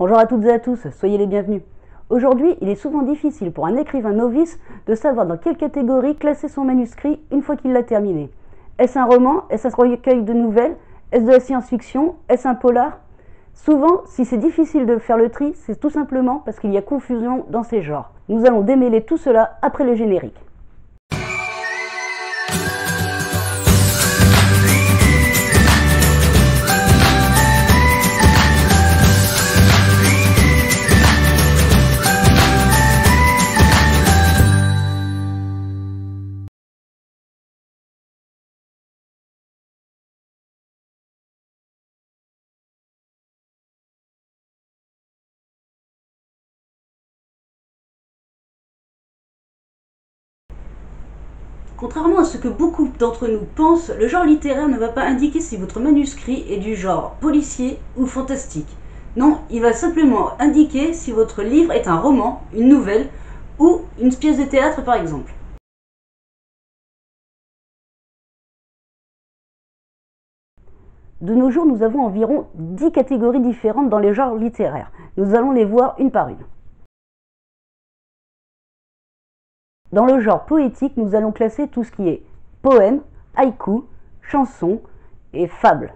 Bonjour à toutes et à tous, soyez les bienvenus. Aujourd'hui, il est souvent difficile pour un écrivain novice de savoir dans quelle catégorie classer son manuscrit une fois qu'il l'a terminé. Est-ce un roman? Est-ce un recueil de nouvelles? Est-ce de la science-fiction? Est-ce un polar? Souvent, si c'est difficile de faire le tri, c'est tout simplement parce qu'il y a confusion dans ces genres. Nous allons démêler tout cela après le générique. Contrairement à ce que beaucoup d'entre nous pensent, le genre littéraire ne va pas indiquer si votre manuscrit est du genre policier ou fantastique. Non, il va simplement indiquer si votre livre est un roman, une nouvelle ou une pièce de théâtre par exemple. De nos jours, nous avons environ 10 catégories différentes dans les genres littéraires. Nous allons les voir une par une. Dans le genre poétique, nous allons classer tout ce qui est poème, haïku, chanson et fable.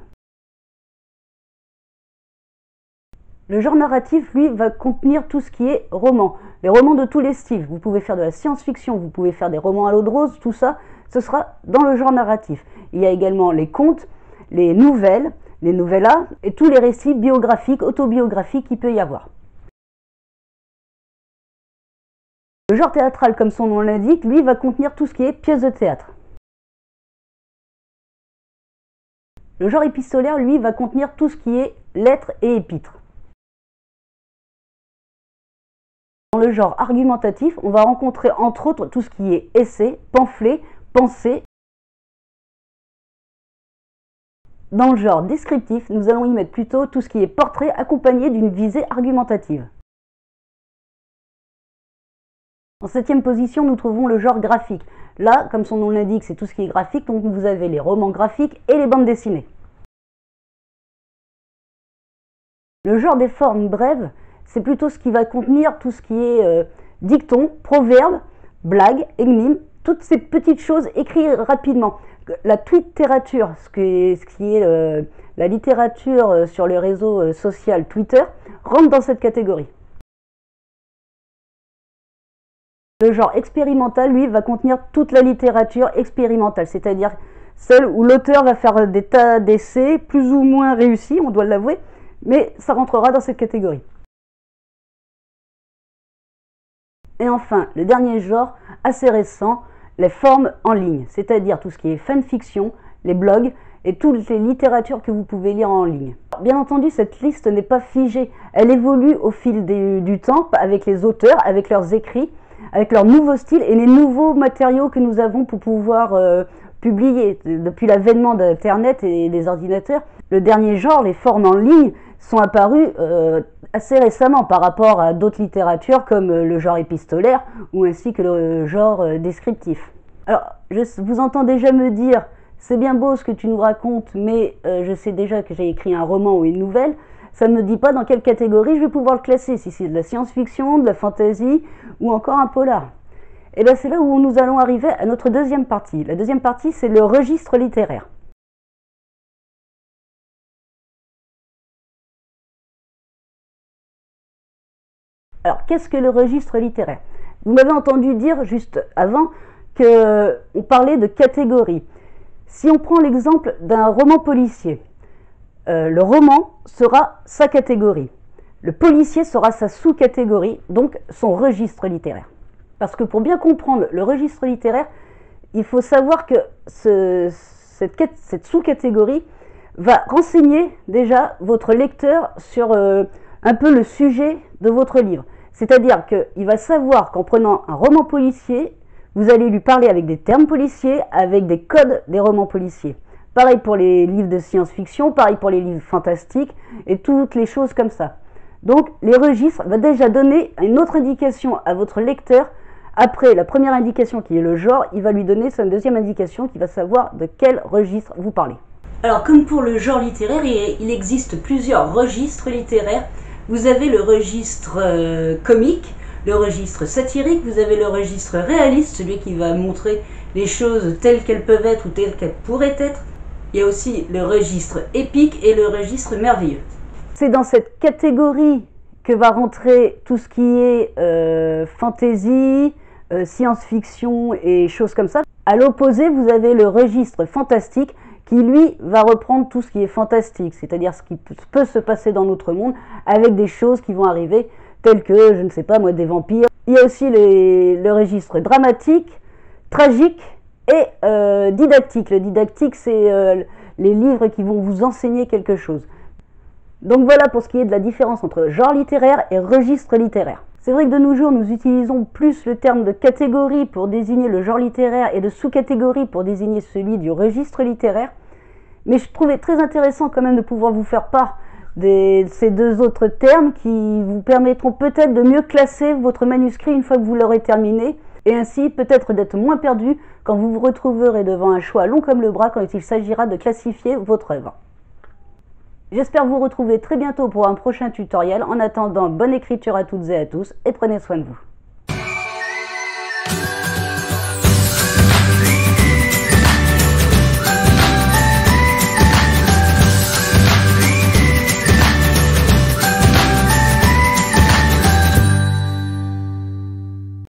Le genre narratif, lui, va contenir tout ce qui est roman. Les romans de tous les styles. Vous pouvez faire de la science-fiction, vous pouvez faire des romans à l'eau de rose, tout ça, ce sera dans le genre narratif. Il y a également les contes, les nouvelles, les novellas et tous les récits biographiques, autobiographiques qu'il peut y avoir. Le genre théâtral, comme son nom l'indique, lui, va contenir tout ce qui est pièce de théâtre. Le genre épistolaire, lui, va contenir tout ce qui est lettres et épîtres. Dans le genre argumentatif, on va rencontrer entre autres tout ce qui est essai, pamphlet, pensée. Dans le genre descriptif, nous allons y mettre plutôt tout ce qui est portrait accompagné d'une visée argumentative. En 7e position, nous trouvons le genre graphique. Là, comme son nom l'indique, c'est tout ce qui est graphique, donc vous avez les romans graphiques et les bandes dessinées. Le genre des formes brèves, c'est plutôt ce qui va contenir tout ce qui est dicton, proverbe, blague, énigme, toutes ces petites choses écrites rapidement. La littérature, ce qui est la littérature sur le réseau social Twitter, rentre dans cette catégorie. Le genre expérimental, lui, va contenir toute la littérature expérimentale, c'est-à-dire celle où l'auteur va faire des tas d'essais, plus ou moins réussis, on doit l'avouer, mais ça rentrera dans cette catégorie. Et enfin, le dernier genre, assez récent, les formes en ligne, c'est-à-dire tout ce qui est fanfiction, les blogs et toutes les littératures que vous pouvez lire en ligne. Bien entendu, cette liste n'est pas figée, elle évolue au fil du temps avec les auteurs, avec leurs écrits, avec leurs nouveaux styles et les nouveaux matériaux que nous avons pour pouvoir publier. Depuis l'avènement d'Internet et des ordinateurs, le dernier genre, les formes en ligne, sont apparues assez récemment par rapport à d'autres littératures comme le genre épistolaire ou ainsi que le genre descriptif. Alors, je vous entends déjà me dire « c'est bien beau ce que tu nous racontes, mais je sais déjà que j'ai écrit un roman ou une nouvelle ». Ça ne me dit pas dans quelle catégorie je vais pouvoir le classer, si c'est de la science-fiction, de la fantasy ou encore un polar. Et bien c'est là où nous allons arriver à notre deuxième partie. La deuxième partie, c'est le registre littéraire. Alors, qu'est-ce que le registre littéraire? Vous m'avez entendu dire juste avant qu'on parlait de catégories. Si on prend l'exemple d'un roman policier, le roman sera sa catégorie. Le policier sera sa sous-catégorie, donc son registre littéraire. Parce que pour bien comprendre le registre littéraire, il faut savoir que cette sous-catégorie va renseigner déjà votre lecteur sur un peu le sujet de votre livre. C'est-à-dire qu'il va savoir qu'en prenant un roman policier, vous allez lui parler avec des termes policiers, avec des codes des romans policiers. Pareil pour les livres de science-fiction, pareil pour les livres fantastiques et toutes les choses comme ça. Donc les registres vont déjà donner une autre indication à votre lecteur. Après la première indication qui est le genre, il va lui donner sa deuxième indication qui va savoir de quel registre vous parlez. Alors comme pour le genre littéraire, il existe plusieurs registres littéraires Vous avez le registre comique, le registre satirique, vous avez le registre réaliste, celui qui va montrer les choses telles qu'elles peuvent être ou telles qu'elles pourraient être. Il y a aussi le registre épique et le registre merveilleux. C'est dans cette catégorie que va rentrer tout ce qui est fantasy, science-fiction et choses comme ça. À l'opposé, vous avez le registre fantastique qui, lui, va reprendre tout ce qui est fantastique, c'est-à-dire ce qui peut se passer dans notre monde avec des choses qui vont arriver, telles que, je ne sais pas moi, des vampires. Il y a aussi le registre dramatique, tragique et didactique. Le didactique, c'est les livres qui vont vous enseigner quelque chose. Donc voilà pour ce qui est de la différence entre genre littéraire et registre littéraire. C'est vrai que de nos jours, nous utilisons plus le terme de catégorie pour désigner le genre littéraire et de sous-catégorie pour désigner celui du registre littéraire. Mais je trouvais très intéressant quand même de pouvoir vous faire part de ces deux autres termes qui vous permettront peut-être de mieux classer votre manuscrit une fois que vous l'aurez terminé et ainsi peut-être d'être moins perdu quand vous vous retrouverez devant un choix long comme le bras quand il s'agira de classifier votre œuvre. J'espère vous retrouver très bientôt pour un prochain tutoriel. En attendant, bonne écriture à toutes et à tous et prenez soin de vous.